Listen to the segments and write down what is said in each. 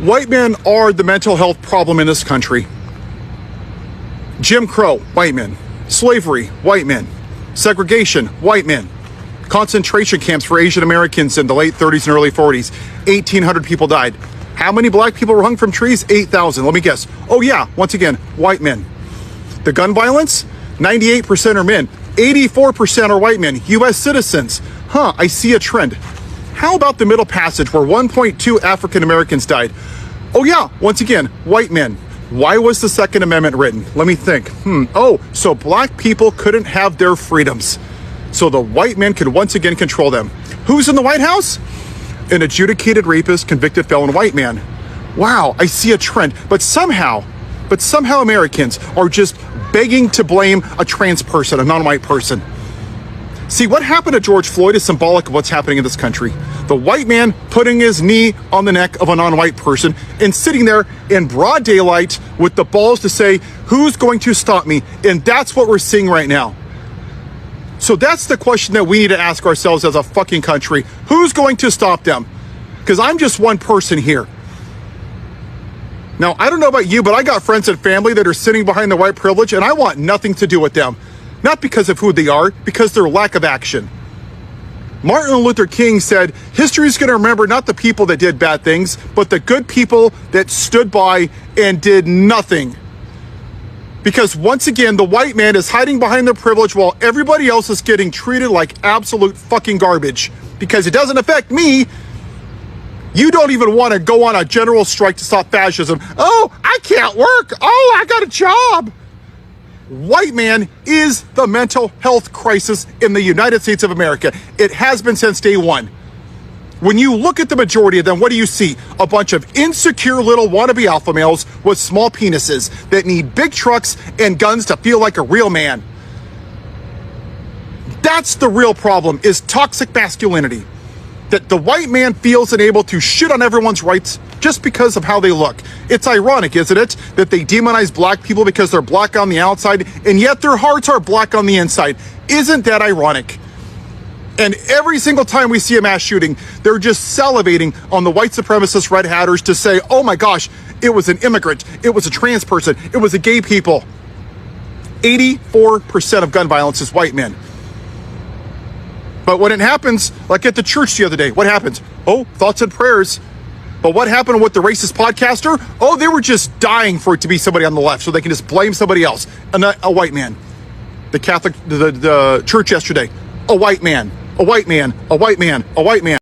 White men are the mental health problem in this country. Jim Crow, white men. Slavery, white men. Segregation, white men. Concentration camps for Asian Americans in the late 30s and early 40s. 1,800 people died. How many black people were hung from trees? 8,000. Let me guess. Oh yeah, once again, white men. The gun violence? 98% are men. 84% are white men, U.S. citizens. I see a trend. How about the Middle Passage where 1.2 African Americans died? Oh yeah, once again, white men. Why was the Second Amendment written? Let me think. So black people couldn't have their freedoms. So the white men could once again control them. Who's in the White House? An adjudicated rapist, convicted felon white man. Wow, I see a trend. But somehow Americans are just begging to blame a trans person, a non-white person. See, what happened to George Floyd is symbolic of what's happening in this country. The white man putting his knee on the neck of a non-white person and sitting there in broad daylight with the balls to say, who's going to stop me? And that's what we're seeing right now. So that's the question that we need to ask ourselves as a fucking country. Who's going to stop them? Because I'm just one person here. Now, I don't know about you, but I got friends and family that are sitting behind the white privilege, and I want nothing to do with them. Not because of who they are, because their lack of action. Martin Luther King said, history is going to remember not the people that did bad things, but the good people that stood by and did nothing. Because once again, the white man is hiding behind their privilege while everybody else is getting treated like absolute fucking garbage. Because it doesn't affect me. You don't even want to go on a general strike to stop fascism. Oh, I can't work. Oh, I got a job. White man is the mental health crisis in the United States of America. It has been since day one. When you look at the majority of them, what do you see? A bunch of insecure little wannabe alpha males with small penises that need big trucks and guns to feel like a real man. That's the real problem, is toxic masculinity. That the white man feels unable to shit on everyone's rights just because of how they look. It's ironic, isn't it, that they demonize black people because they're black on the outside, and yet their hearts are black on the inside. Isn't that ironic? And every single time we see a mass shooting, they're just salivating on the white supremacist red hatters to say, oh my gosh, it was an immigrant, it was a trans person, it was a gay people. 84% of gun violence is white men. But when it happens, like at the church the other day, what happens? Oh, thoughts and prayers. But what happened with the racist podcaster? Oh, they were just dying for it to be somebody on the left so they can just blame somebody else. A white man. The Catholic, the church yesterday, a white man. A white man, a white man, a white man.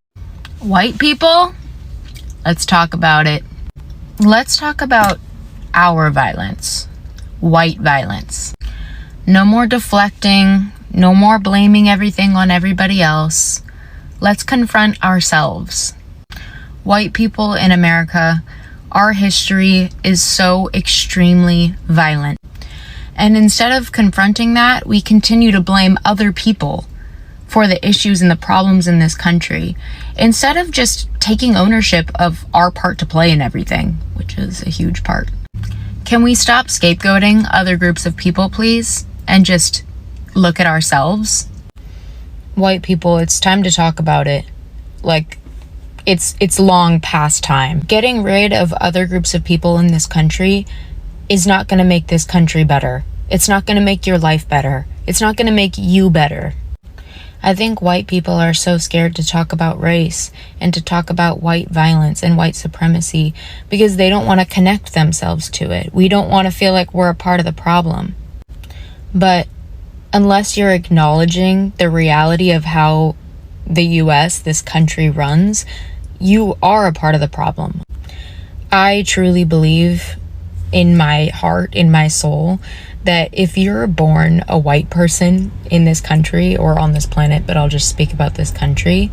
White people, let's talk about it. Let's talk about our violence. White violence. No more deflecting, no more blaming everything on everybody else. Let's confront ourselves. White people in America, our history is so extremely violent. And instead of confronting that, we continue to blame other people for the issues and the problems in this country, instead of just taking ownership of our part to play in everything, which is a huge part. Can we stop scapegoating other groups of people, please, and just look at ourselves? White people, it's time to talk about it. Like, it's long past time. Getting rid of other groups of people in this country is not going to make this country better. It's not going to make your life better. It's not going to make you better. I think white people are so scared to talk about race and to talk about white violence and white supremacy because they don't want to connect themselves to it. We don't want to feel like we're a part of the problem. But unless you're acknowledging the reality of how the US, this country, runs, you are a part of the problem. I truly believe in my heart, in my soul, that if you're born a white person in this country or on this planet, but I'll just speak about this country,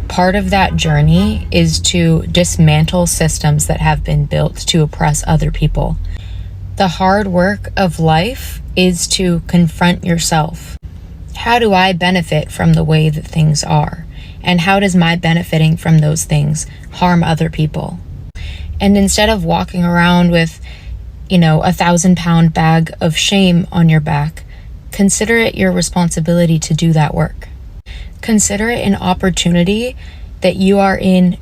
part of that journey is to dismantle systems that have been built to oppress other people. The hard work of life is to confront yourself. How do I benefit from the way that things are? And how does my benefiting from those things harm other people? And instead of walking around with, 1,000-pound bag of shame on your back, consider it your responsibility to do that work. Consider it an opportunity that you are in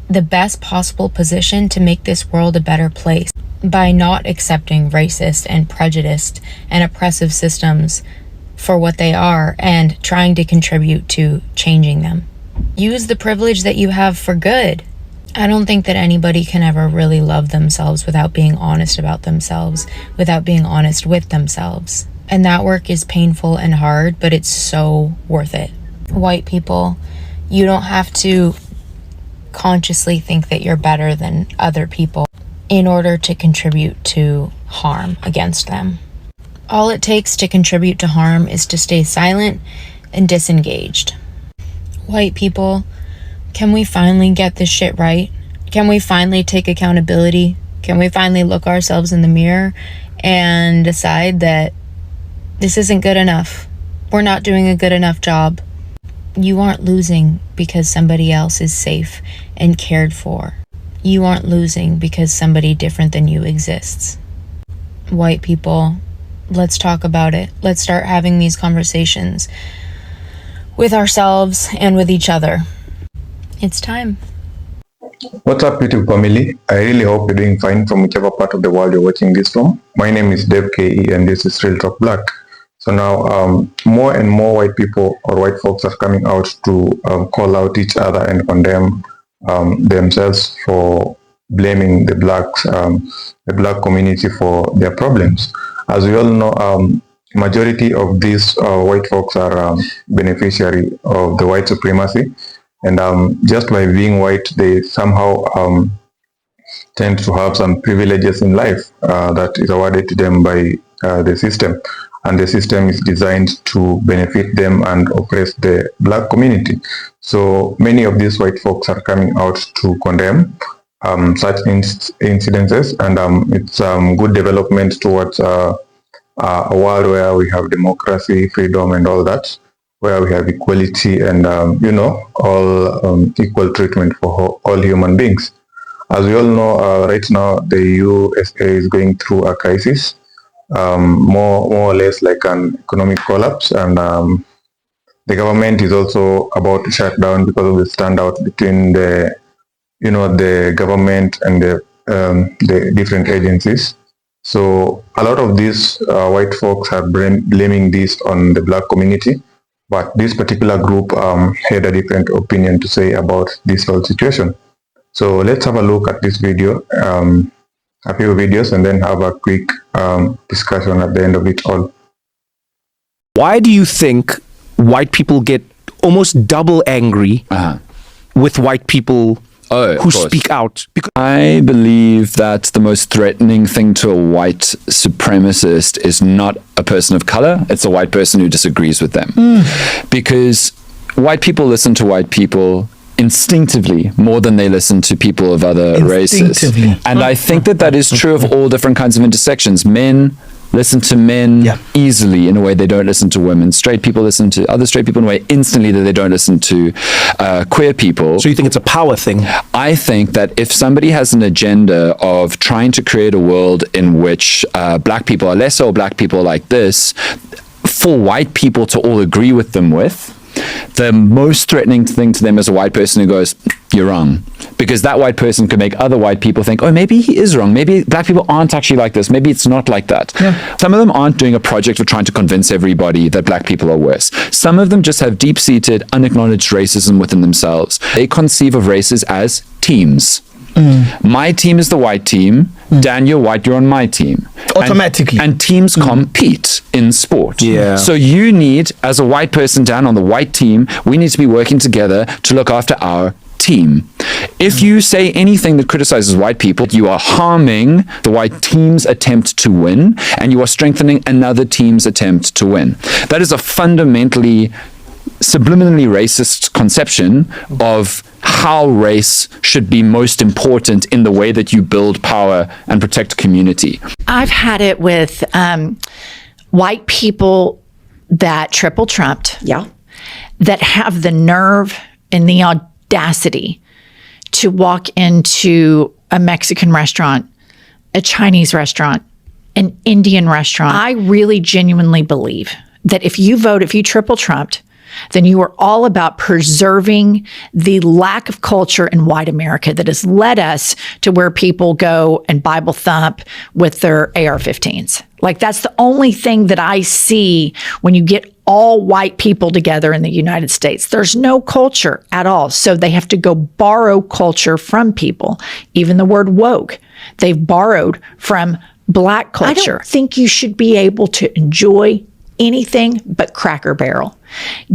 the best possible position to make this world a better place by not accepting racist and prejudiced and oppressive systems for what they are and trying to contribute to changing them. Use the privilege that you have for good. I don't think that anybody can ever really love themselves without being honest about themselves, without being honest with themselves. And that work is painful and hard, but it's so worth it. White people, you don't have to consciously think that you're better than other people in order to contribute to harm against them. All it takes to contribute to harm is to stay silent and disengaged. White people, can we finally get this shit right? Can we finally take accountability? Can we finally look ourselves in the mirror and decide that this isn't good enough? We're not doing a good enough job. You aren't losing because somebody else is safe and cared for. You aren't losing because somebody different than you exists. White people, let's talk about it. Let's start having these conversations with ourselves and with each other. It's time. What's up, YouTube family? I really hope you're doing fine from whichever part of the world you're watching this from. My name is Dave KE and this is Real Talk Black. So now more and more white people or white folks are coming out to call out each other and condemn themselves for blaming the black community for their problems. As we all know, majority of these white folks are beneficiary of the white supremacy. And just by being white, they somehow tend to have some privileges in life that is awarded to them by the system. And the system is designed to benefit them and oppress the black community. So many of these white folks are coming out to condemn such incidences. And it's good development towards a world where we have democracy, freedom, and all that, where we have equality and, all equal treatment for all human beings. As we all know, right now, the USA is going through a crisis, more or less like an economic collapse. And the government is also about to shut down because of the standout between the government and the different agencies. So a lot of these white folks are blaming this on the black community. But this particular group had a different opinion to say about this whole situation. So let's have a look at this video, a few videos, and then have a quick discussion at the end of it all. Why do you think white people get almost double angry with white people who speak out? Because I believe that the most threatening thing to a white supremacist is not a person of color, it's a white person who disagrees with them. Because white people listen to white people instinctively more than they listen to people of other races. And I think that is true of all different kinds of intersections. Men listen to men easily in a way they don't listen to women. Straight people listen to other straight people in a way instantly that they don't listen to queer people. So you think it's a power thing? I think that if somebody has an agenda of trying to create a world in which black people are lesser or black people like this, for white people to all agree with them with, the most threatening thing to them is a white person who goes, you're wrong. Because that white person could make other white people think, oh, maybe he is wrong. Maybe black people aren't actually like this. Maybe it's not like that. Some of them aren't doing a project of trying to convince everybody that black people are worse. Some of them just have deep-seated, unacknowledged racism within themselves. They conceive of races as teams. My team is the white team. Dan, you're white, you're on my team. Automatically. And teams compete in sport. So you need, as a white person, Dan, on the white team, we need to be working together to look after our team. If you say anything that criticizes white people, you are harming the white team's attempt to win, and you are strengthening another team's attempt to win. That is a fundamentally subliminally racist conception of how race should be most important in the way that you build power and protect community. I've had it with white people that triple trumped, that have the nerve and the audacity to walk into a Mexican restaurant, a Chinese restaurant, an Indian restaurant. I really genuinely believe that if you triple trumped then you are all about preserving the lack of culture in white America that has led us to where people go and Bible thump with their AR-15s. Like, that's the only thing that I see when you get all white people together in the United States. There's no culture at all. So they have to go borrow culture from people. Even the word woke, they've borrowed from Black culture. I don't think you should be able to enjoy anything but Cracker Barrel.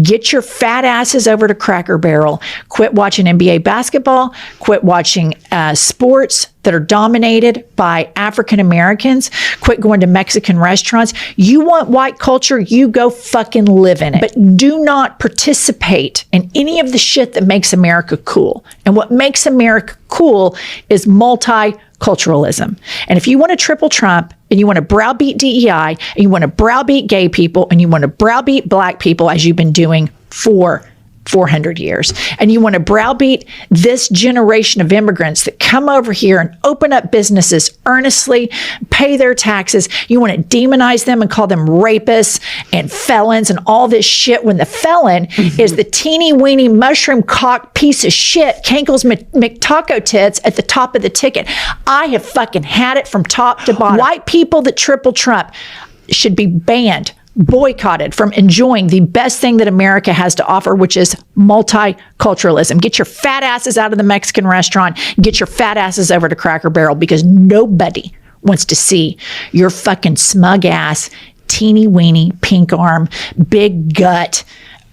Get your fat asses over to Cracker Barrel. Quit watching NBA basketball. Quit watching sports that are dominated by African Americans. Quit going to Mexican restaurants. You want white culture, you go fucking live in it. But do not participate in any of the shit that makes America cool. And what makes America cool is multiculturalism. And if you want to triple Trump and you want to browbeat DEI and you want to browbeat gay people and you want to browbeat Black people, as you've been doing for 400 years, and you want to browbeat this generation of immigrants that come over here and open up businesses earnestly, pay their taxes, you want to demonize them and call them rapists and felons and all this shit, when the felon is the teeny weeny mushroom cock piece of shit, Kankle's McTaco tits at the top of the ticket. I have fucking had it from top to bottom. White people that triple Trump should be banned, boycotted from enjoying the best thing that America has to offer, which is multiculturalism. Get your fat asses out of the Mexican restaurant. Get your fat asses over to Cracker Barrel, because nobody wants to see your fucking smug ass, teeny weeny, pink arm, big gut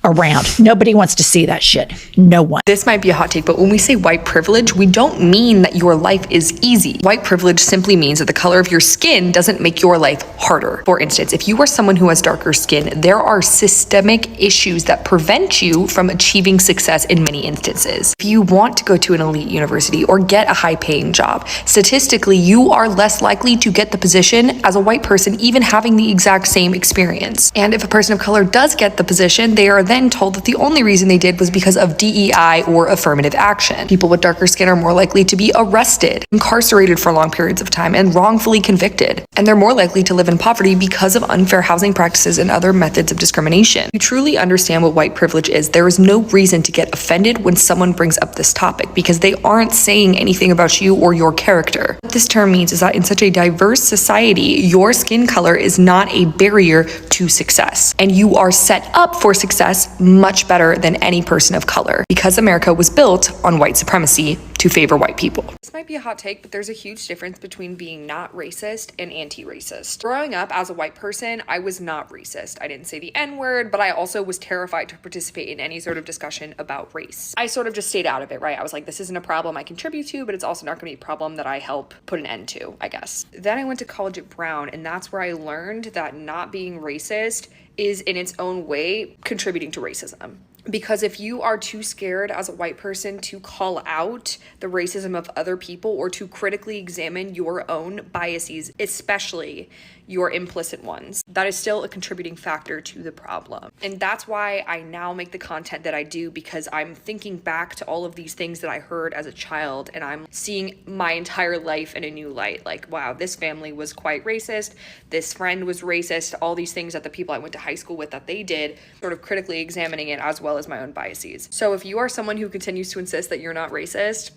around. Nobody wants to see that shit. No one. This might be a hot take, but when we say white privilege, we don't mean that your life is easy. White privilege simply means that the color of your skin doesn't make your life harder. For instance, if you are someone who has darker skin, there are systemic issues that prevent you from achieving success in many instances. If you want to go to an elite university or get a high-paying job, statistically, you are less likely to get the position as a white person, even having the exact same experience. And if a person of color does get the position, they are then told that the only reason they did was because of DEI or affirmative action. People with darker skin are more likely to be arrested, incarcerated for long periods of time, and wrongfully convicted. And they're more likely to live in poverty because of unfair housing practices and other methods of discrimination. If you truly understand what white privilege is, there is no reason to get offended when someone brings up this topic, because they aren't saying anything about you or your character. What this term means is that in such a diverse society, your skin color is not a barrier to success, and you are set up for success much better than any person of color, because America was built on white supremacy to favor white people. This might be a hot take, but there's a huge difference between being not racist and anti-racist. Growing up as a white person, I was not racist. I didn't say the N-word, but I also was terrified to participate in any sort of discussion about race. I sort of just stayed out of it, right? I was like, this isn't a problem I contribute to, but it's also not gonna be a problem that I help put an end to, I guess. Then I went to college at Brown, and that's where I learned that not being racist is in its own way contributing to racism. Because if you are too scared as a white person to call out the racism of other people or to critically examine your own biases, especially your implicit ones, that is still a contributing factor to the problem. And that's why I now make the content that I do, because I'm thinking back to all of these things that I heard as a child, and I'm seeing my entire life in a new light. Like, wow, this family was quite racist, this friend was racist, all these things that the people I went to high school with that they did, sort of critically examining it as well as my own biases. So if you are someone who continues to insist that you're not racist,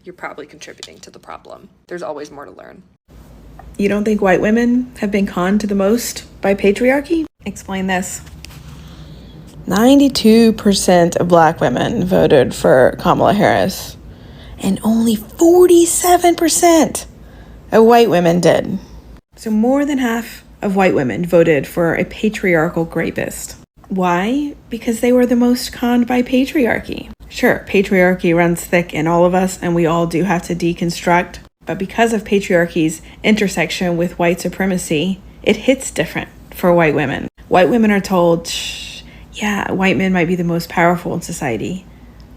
you're probably contributing to the problem. There's always more to learn. You don't think white women have been conned the most by patriarchy? Explain this. 92% of Black women voted for Kamala Harris, and only 47% of white women did. So more than half of white women voted for a patriarchal rapist. Why? Because they were the most conned by patriarchy. Sure, patriarchy runs thick in all of us, and we all do have to deconstruct. But because of patriarchy's intersection with white supremacy, it hits different for white women. White women are told, yeah, white men might be the most powerful in society,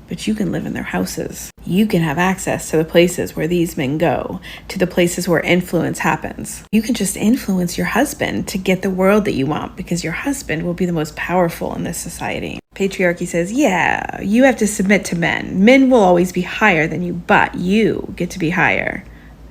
but you can live in their houses. You can have access to the places where these men go, to the places where influence happens. You can just influence your husband to get the world that you want, because your husband will be the most powerful in this society. Patriarchy says, yeah, you have to submit to men. Men will always be higher than you, but you get to be higher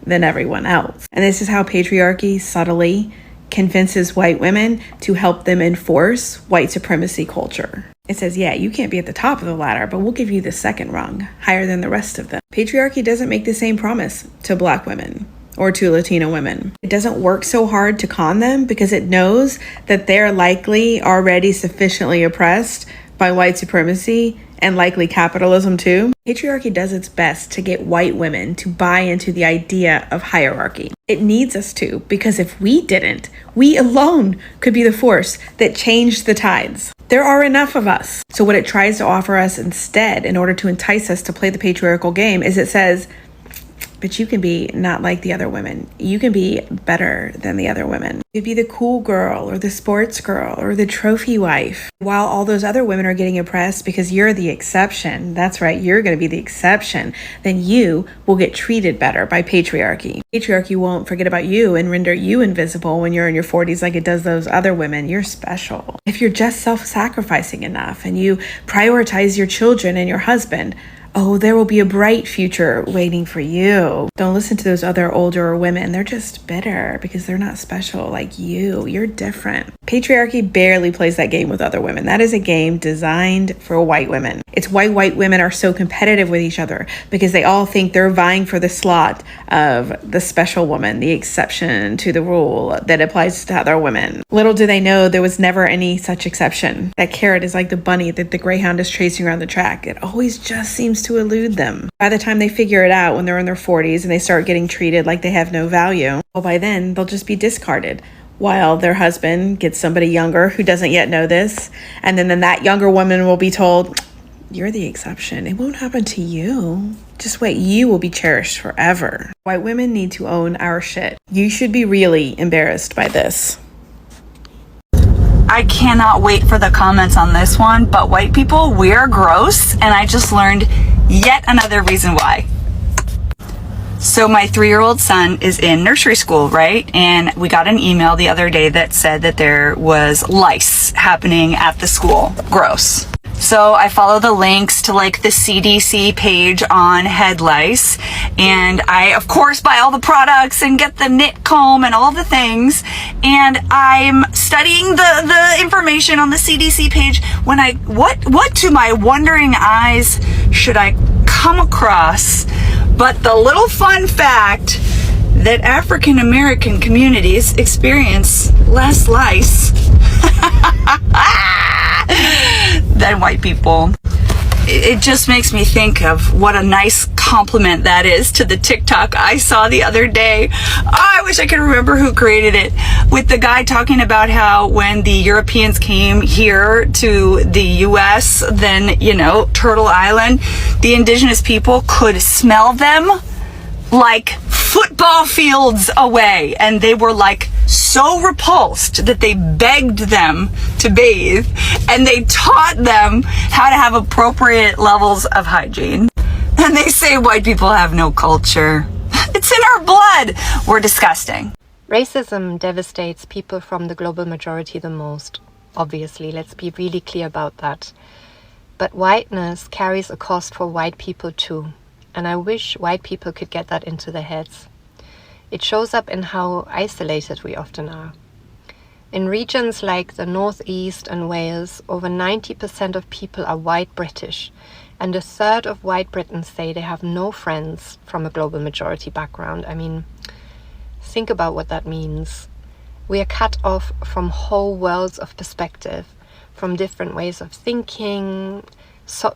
than everyone else. And this is how patriarchy subtly convinces white women to help them enforce white supremacy culture. It says, yeah, you can't be at the top of the ladder, but we'll give you the second rung, higher than the rest of them. Patriarchy doesn't make the same promise to Black women or to Latino women. It doesn't work so hard to con them because it knows that they're likely already sufficiently oppressed by white supremacy and likely capitalism too. Patriarchy does its best to get white women to buy into the idea of hierarchy. It needs us to, because if we didn't, we alone could be the force that changed the tides. There are enough of us. So what it tries to offer us instead, in order to entice us to play the patriarchal game, is it says, but you can be not like the other women. You can be better than the other women. You could be the cool girl or the sports girl or the trophy wife, while all those other women are getting oppressed because you're the exception. That's right, you're going to be the exception. Then you will get treated better by patriarchy. Patriarchy won't forget about you and render you invisible when you're in your 40s like it does those other women. You're special. If you're just self-sacrificing enough and you prioritize your children and your husband, oh, there will be a bright future waiting for you. Don't listen to those other older women. They're just bitter because they're not special like you. You're different. Patriarchy barely plays that game with other women. That is a game designed for white women. It's why white women are so competitive with each other, because they all think they're vying for the slot of the special woman, the exception to the rule that applies to other women. Little do they know there was never any such exception. That carrot is like the bunny that the greyhound is chasing around the track. It always just seems to elude them. By the time they figure it out when they're in their 40s and they start getting treated like they have no value, well, by then they'll just be discarded, while their husband gets somebody younger who doesn't yet know this, and then that younger woman will be told, you're the exception. It won't happen to you. Just wait, you will be cherished forever. White women need to own our shit. You should be really embarrassed by this. I cannot wait for the comments on this one, but white people, we're gross, and I just learned yet another reason why. So my 3-year-old son is in nursery school, right? And we got an email the other day that said that there was lice happening at the school. Gross. So I follow the links to like the CDC page on head lice, and I of course buy all the products and get the knit comb and all the things, and I'm studying the information on the CDC page when what to my wondering eyes should I come across but the little fun fact that African American communities experience less lice than white people. It just makes me think of what a nice compliment that is to the TikTok I saw the other day. Oh, I wish I could remember who created it, with the guy talking about how when the Europeans came here to the US, then, Turtle Island, the indigenous people could smell them like football fields away, and they were like so repulsed that they begged them to bathe, and they taught them how to have appropriate levels of hygiene. And they say white people have no culture. It's in our blood. We're disgusting. Racism devastates people from the global majority the most. Obviously, let's be really clear about that. But whiteness carries a cost for white people too. And I wish white people could get that into their heads. It shows up in how isolated we often are. In regions like the Northeast and Wales, over 90% of people are white British, and a third of white Britons say they have no friends from a global majority background. I mean, think about what that means. We are cut off from whole worlds of perspective, from different ways of thinking,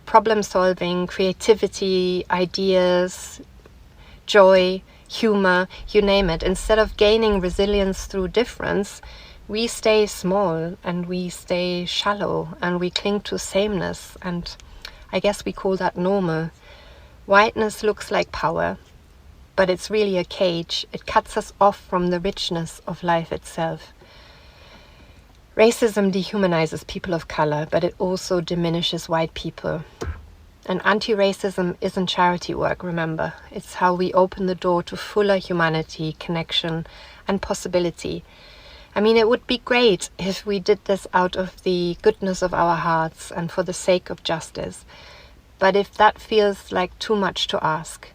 problem solving, creativity, ideas, joy, humor, you name it. Instead of gaining resilience through difference, we stay small and we stay shallow and we cling to sameness, and I guess we call that normal. Whiteness looks like power, but it's really a cage. It cuts us off from the richness of life itself. Racism dehumanizes people of color, but it also diminishes white people. And anti-racism isn't charity work, remember. It's how we open the door to fuller humanity, connection, and possibility. I mean, it would be great if we did this out of the goodness of our hearts and for the sake of justice. But if that feels like too much to ask,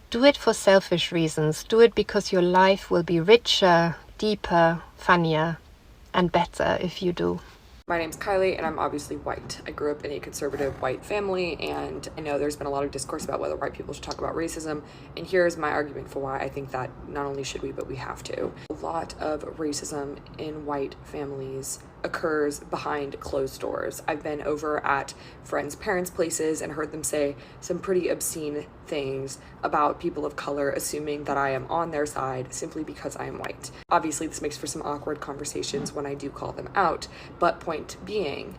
do it for selfish reasons. Do it because your life will be richer, deeper, funnier, and better if you do. My name's Kylie, and I'm obviously white. I grew up in a conservative white family, and I know there's been a lot of discourse about whether white people should talk about racism, and here's my argument for why I think that not only should we, but we have to. A lot of racism in white families occurs behind closed doors. I've been over at friends' parents' places and heard them say some pretty obscene things about people of color, assuming that I am on their side simply because I am white. Obviously, this makes for some awkward conversations when I do call them out, but point being,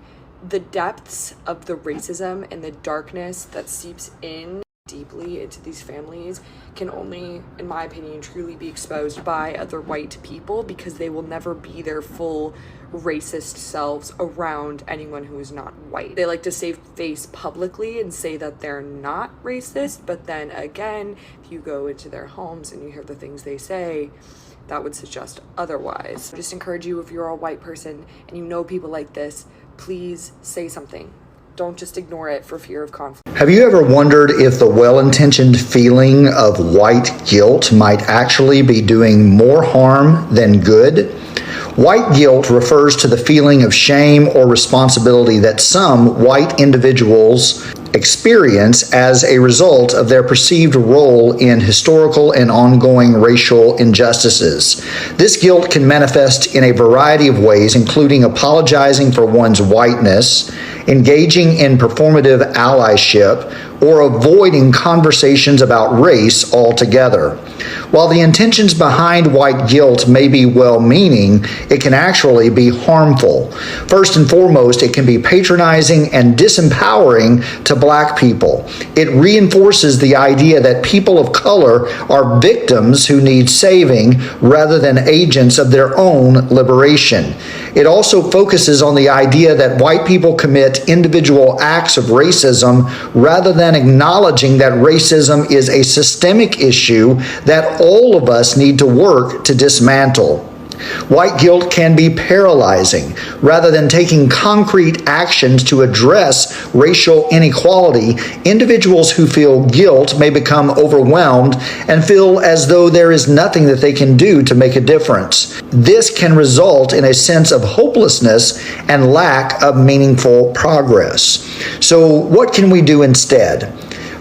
the depths of the racism and the darkness that seeps in deeply into these families can only, in my opinion, truly be exposed by other white people, because they will never be their full racist selves around anyone who is not white. They like to save face publicly and say that they're not racist, but then again, if you go into their homes and you hear the things they say, that would suggest otherwise. I just encourage you, if you're a white person and you know people like this, please say something. Don't just ignore it for fear of conflict. Have you ever wondered if the well-intentioned feeling of white guilt might actually be doing more harm than good? White guilt refers to the feeling of shame or responsibility that some white individuals experience as a result of their perceived role in historical and ongoing racial injustices. This guilt can manifest in a variety of ways, including apologizing for one's whiteness, engaging in performative allyship, or avoiding conversations about race altogether. While the intentions behind white guilt may be well-meaning, it can actually be harmful. First and foremost, it can be patronizing and disempowering to Black people. It reinforces the idea that people of color are victims who need saving rather than agents of their own liberation. It also focuses on the idea that white people commit individual acts of racism rather than acknowledging that racism is a systemic issue that all of us need to work to dismantle. White guilt can be paralyzing. Rather than taking concrete actions to address racial inequality, individuals who feel guilt may become overwhelmed and feel as though there is nothing that they can do to make a difference. This can result in a sense of hopelessness and lack of meaningful progress. So, what can we do instead?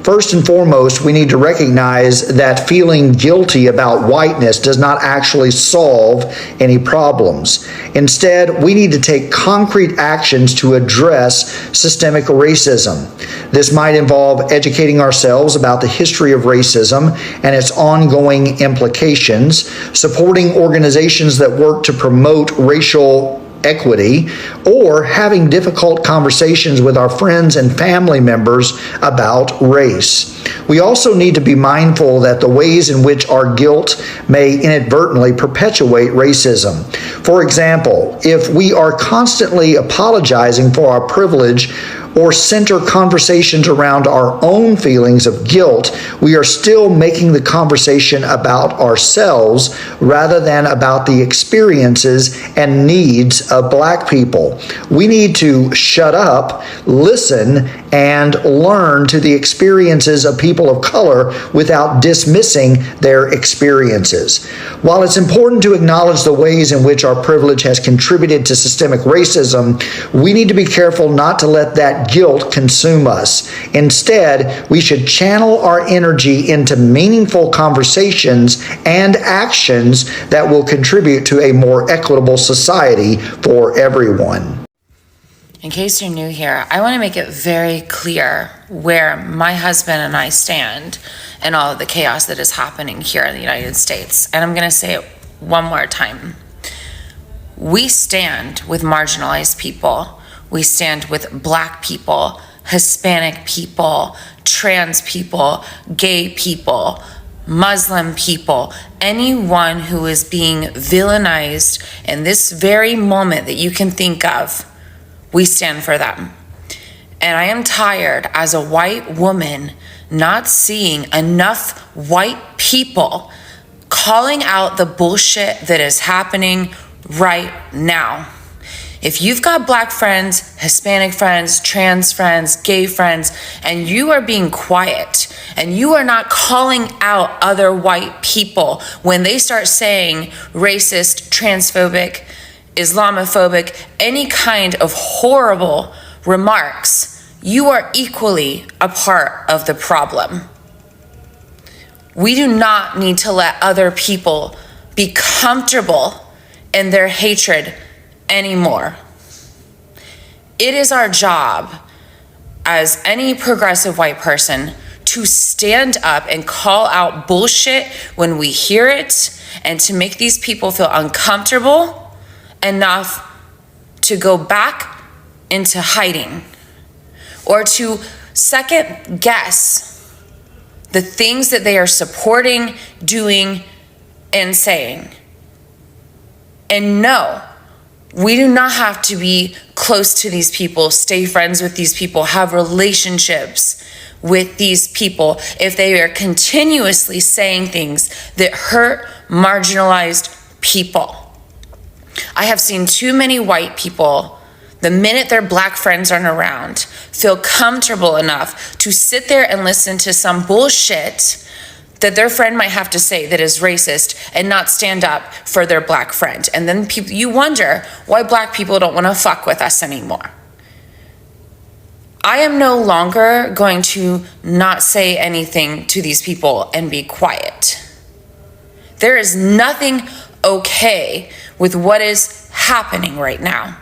First and foremost, we need to recognize that feeling guilty about whiteness does not actually solve any problems. Instead, we need to take concrete actions to address systemic racism. This might involve educating ourselves about the history of racism and its ongoing implications, supporting organizations that work to promote racial equity, or having difficult conversations with our friends and family members about race. We also need to be mindful that the ways in which our guilt may inadvertently perpetuate racism. For example, if we are constantly apologizing for our privilege or center conversations around our own feelings of guilt, we are still making the conversation about ourselves rather than about the experiences and needs of Black people. We need to shut up, listen, and learn to the experiences of people of color without dismissing their experiences. While it's important to acknowledge the ways in which our privilege has contributed to systemic racism, we need to be careful not to let that guilt consume us. Instead, we should channel our energy into meaningful conversations and actions that will contribute to a more equitable society for everyone. In case you're new here, I want to make it very clear where my husband and I stand in all of the chaos that is happening here in the United States. And I'm going to say it one more time. We stand with marginalized people. We stand with Black people, Hispanic people, trans people, gay people, Muslim people, anyone who is being villainized in this very moment that you can think of. We stand for them. And I am tired as a white woman not seeing enough white people calling out the bullshit that is happening right now. If you've got Black friends, Hispanic friends, trans friends, gay friends, and you are being quiet and you are not calling out other white people when they start saying racist, transphobic, Islamophobic, any kind of horrible remarks, you are equally a part of the problem. We do not need to let other people be comfortable in their hatred anymore. It is our job as any progressive white person to stand up and call out bullshit when we hear it, and to make these people feel uncomfortable enough to go back into hiding or to second guess the things that they are supporting, doing, and saying. And no, we do not have to be close to these people, stay friends with these people, have relationships with these people if they are continuously saying things that hurt marginalized people. I have seen too many white people, the minute their black friends aren't around, feel comfortable enough to sit there and listen to some bullshit that their friend might have to say that is racist and not stand up for their black friend. And then you wonder why black people don't want to fuck with us anymore. I am no longer going to not say anything to these people and be quiet. There is nothing okay with what is happening right now.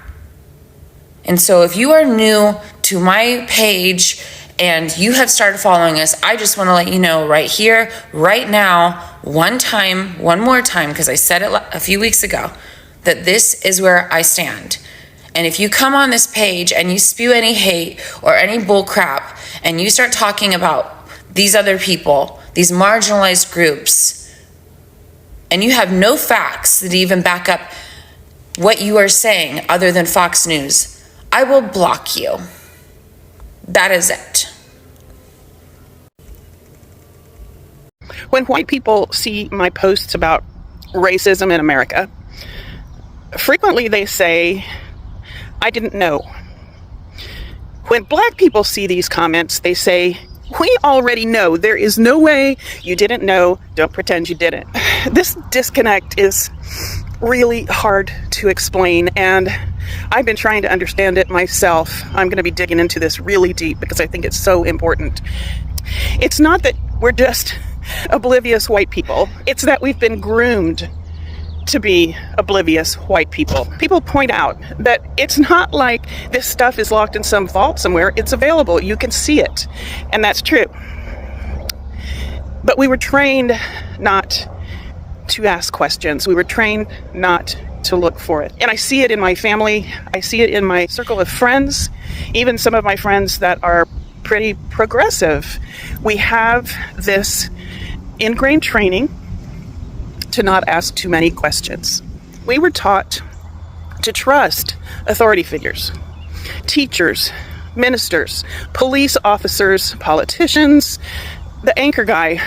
And so if you are new to my page and you have started following us, I just want to let you know right here, right now, one more time, because I said it a few weeks ago, that this is where I stand. And if you come on this page and you spew any hate or any bull crap and you start talking about these other people, these marginalized groups, and you have no facts that even back up what you are saying other than Fox News, I will block you. That is it. When white people see my posts about racism in America, frequently they say, I didn't know. When black people see these comments, they say, we already know. There is no way you didn't know. Don't pretend you didn't. This disconnect is really hard to explain, and I've been trying to understand it myself. I'm going to be digging into this really deep because I think it's so important. It's not that we're just oblivious white people. It's that we've been groomed to be oblivious white people. People point out that it's not like this stuff is locked in some vault somewhere. It's available. You can see it. And that's true. But we were trained not to ask questions. We were trained not to look for it. And I see it in my family. I see it in my circle of friends, even some of my friends that are pretty progressive. We have this ingrained training to not ask too many questions. We were taught to trust authority figures, teachers, ministers, police officers, politicians, the anchor guy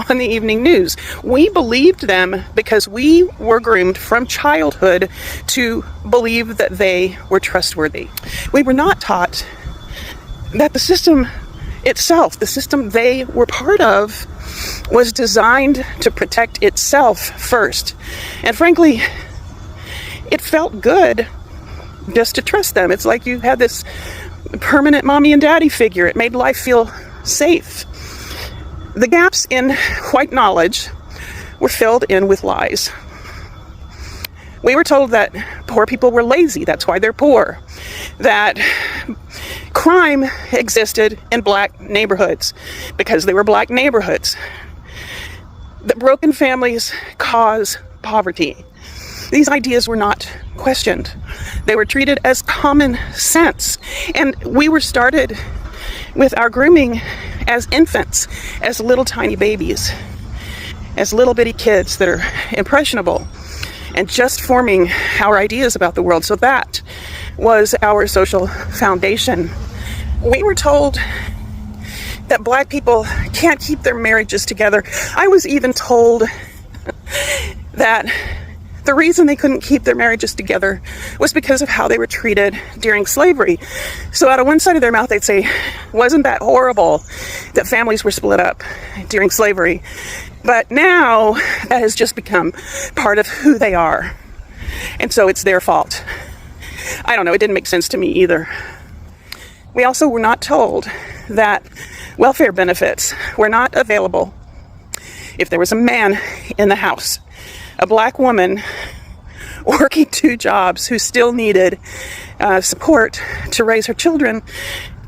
on the evening news. We believed them because we were groomed from childhood to believe that they were trustworthy. We were not taught that the system itself, the system they were part of, was designed to protect itself first. And frankly, it felt good just to trust them. It's like you had this permanent mommy and daddy figure. It made life feel safe. The gaps in white knowledge were filled in with lies. We were told that poor people were lazy, that's why they're poor. That crime existed in black neighborhoods because they were black neighborhoods. That broken families cause poverty. These ideas were not questioned. They were treated as common sense. And we were started with our grooming as infants, as little tiny babies, as little bitty kids that are impressionable and just forming our ideas about the world. So that was our social foundation. We were told that black people can't keep their marriages together. I was even told that the reason they couldn't keep their marriages together was because of how they were treated during slavery. So out of one side of their mouth, they'd say, wasn't that horrible that families were split up during slavery? But now that has just become part of who they are. And so it's their fault. I don't know, it didn't make sense to me either. We also were not told that welfare benefits were not available if there was a man in the house, a black woman working 2 jobs who still needed support to raise her children,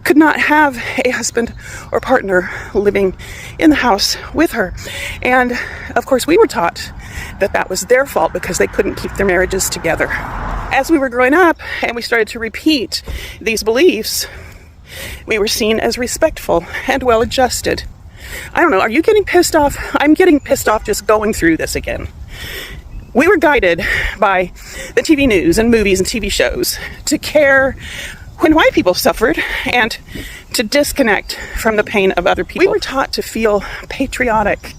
could not have a husband or partner living in the house with her. And of course we were taught that that was their fault because they couldn't keep their marriages together. As we were growing up and we started to repeat these beliefs, we were seen as respectful and well-adjusted. I don't know, are you getting pissed off? I'm getting pissed off just going through this again. We were guided by the TV news and movies and TV shows to care when white people suffered and to disconnect from the pain of other people. We were taught to feel patriotic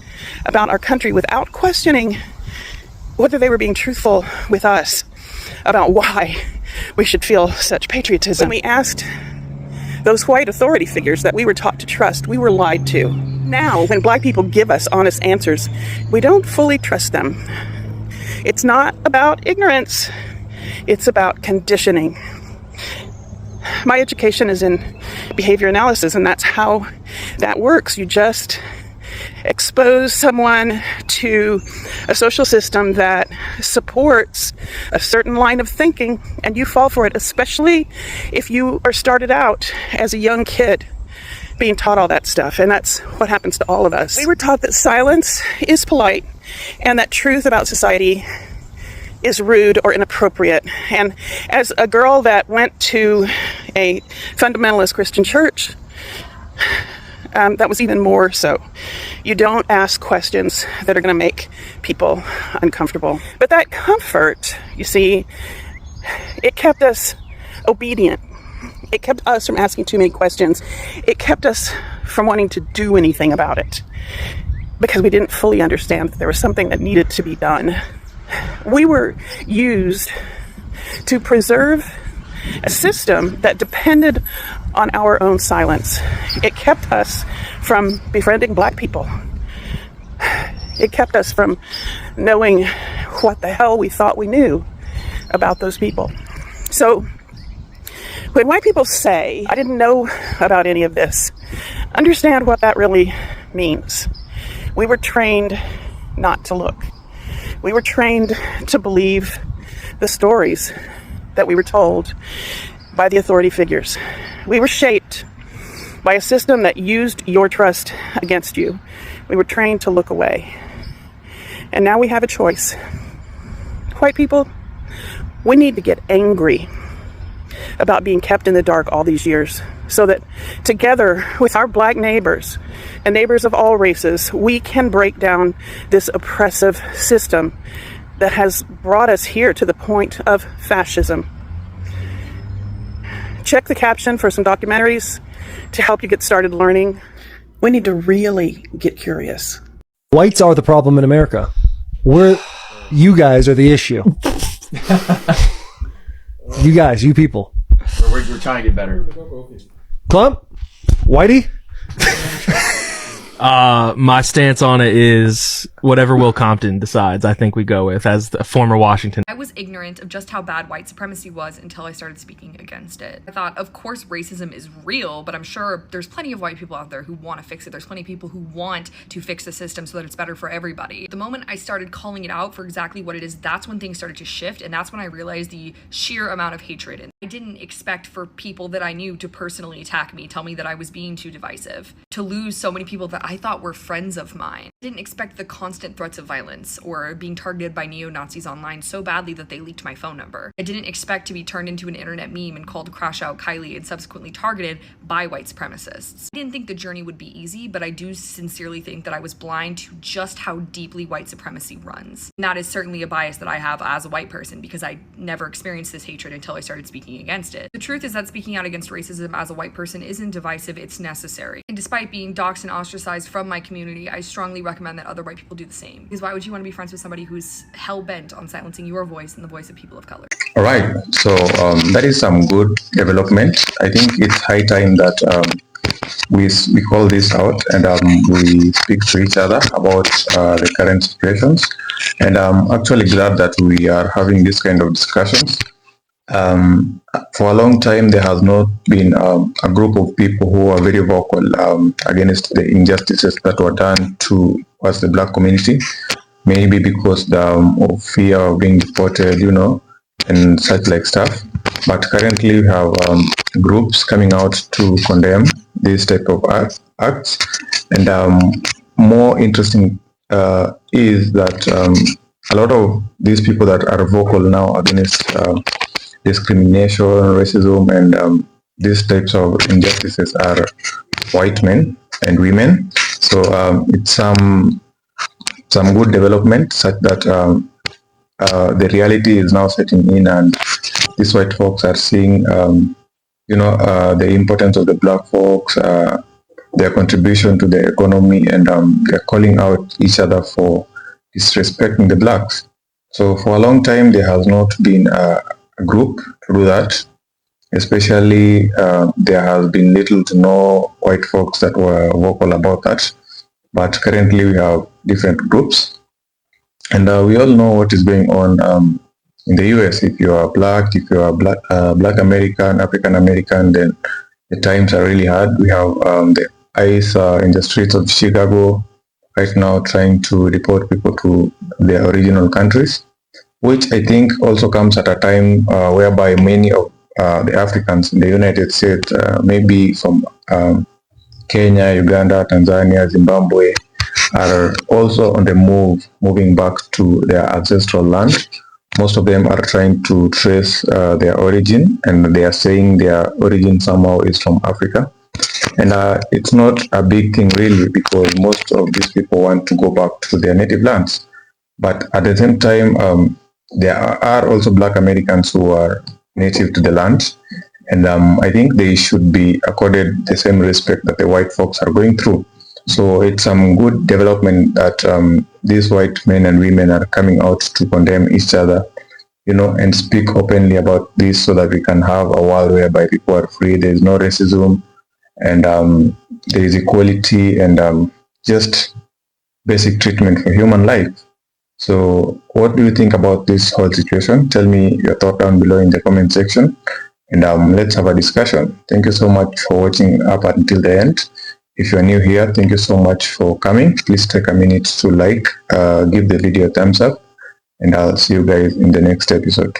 about our country without questioning whether they were being truthful with us about why we should feel such patriotism. When we asked those white authority figures that we were taught to trust, we were lied to. Now, when black people give us honest answers, we don't fully trust them. It's not about ignorance, it's about conditioning. My education is in behavior analysis, and that's how that works. You just expose someone to a social system that supports a certain line of thinking, and you fall for it, especially if you are started out as a young kid being taught all that stuff. And that's what happens to all of us. We were taught that silence is polite and that truth about society is rude or inappropriate. And as a girl that went to a fundamentalist Christian church, that was even more so. You don't ask questions that are going to make people uncomfortable. But that comfort, you see, it kept us obedient. It kept us from asking too many questions. It kept us from wanting to do anything about it because we didn't fully understand that there was something that needed to be done. We were used to preserve a system that depended on our own silence. It kept us from befriending black people. It kept us from knowing what the hell we thought we knew about those people. So when white people say, I didn't know about any of this, understand what that really means. We were trained not to look. We were trained to believe the stories that we were told by the authority figures. We were shaped by a system that used your trust against you. We were trained to look away. And now we have a choice. White people, we need to get angry about being kept in the dark all these years so that together with our black neighbors and neighbors of all races, we can break down this oppressive system that has brought us here to the point of fascism. Check the caption for some documentaries to help you get started learning. We need to really get curious. Whites are the problem in America. You guys are the issue. You guys, you people. We're trying to get better. Clump? Whitey? My stance on it is whatever Will Compton decides, I think we go with as a former Washington. I was ignorant of just how bad white supremacy was until I started speaking against it. I thought, of course, racism is real, but I'm sure there's plenty of white people out there who want to fix it. There's plenty of people who want to fix the system so that it's better for everybody. The moment I started calling it out for exactly what it is, that's when things started to shift, and that's when I realized the sheer amount of hatred. And I didn't expect for people that I knew to personally attack me, tell me that I was being too divisive, to lose so many people that I thought were friends of mine. I didn't expect the constant threats of violence or being targeted by neo-Nazis online so badly that they leaked my phone number. I didn't expect to be turned into an internet meme and called Crash Out Kylie and subsequently targeted by white supremacists. I didn't think the journey would be easy, but I do sincerely think that I was blind to just how deeply white supremacy runs. And that is certainly a bias that I have as a white person because I never experienced this hatred until I started speaking against it. The truth is that speaking out against racism as a white person isn't divisive, it's necessary. And despite being doxxed and ostracized from my community, I strongly recommend that other white people do the same. Because why would you want to be friends with somebody who's hell-bent on silencing your voice and the voice of people of color? All right, so that is some good development. I think it's high time that we call this out and we speak to each other about the current situations. And I'm actually glad that we are having this kind of discussions. For a long time, there has not been a group of people who are very vocal against the injustices that were done towards the Black community. Maybe because of fear of being deported, and such like stuff. But currently, we have groups coming out to condemn this type of acts. And more interesting is that a lot of these people that are vocal now against discrimination, racism, and these types of injustices are white men and women. So it's some good development such that the reality is now setting in, and these white folks are seeing, the importance of the Black folks, their contribution to the economy, and they're calling out each other for disrespecting the Blacks. So for a long time, there has not been a group to do that. Especially, there has been little to no white folks that were vocal about that. But currently, we have different groups. And we all know what is going on in the US. If you are Black, if you are Black American, African American, then the times are really hard. We have the ICE in the streets of Chicago right now trying to deport people to their original countries, which I think also comes at a time whereby many of the Africans in the United States, maybe from Kenya, Uganda, Tanzania, Zimbabwe, are also on the move, moving back to their ancestral land. Most of them are trying to trace their origin, and they are saying their origin somehow is from Africa. And it's not a big thing really, because most of these people want to go back to their native lands. But at the same time, there are also Black Americans who are native to the land. And I think they should be accorded the same respect that the white folks are going through. So it's some good development that these white men and women are coming out to condemn each other, and speak openly about this, so that we can have a world whereby people are free, there is no racism, and there is equality, and just basic treatment for human life. So what do you think about this whole situation? Tell me your thought down below in the comment section, and let's have a discussion. Thank you so much for watching up until the end. If you're new here, thank you so much for coming. Please take a minute to give the video a thumbs up, and I'll see you guys in the next episode.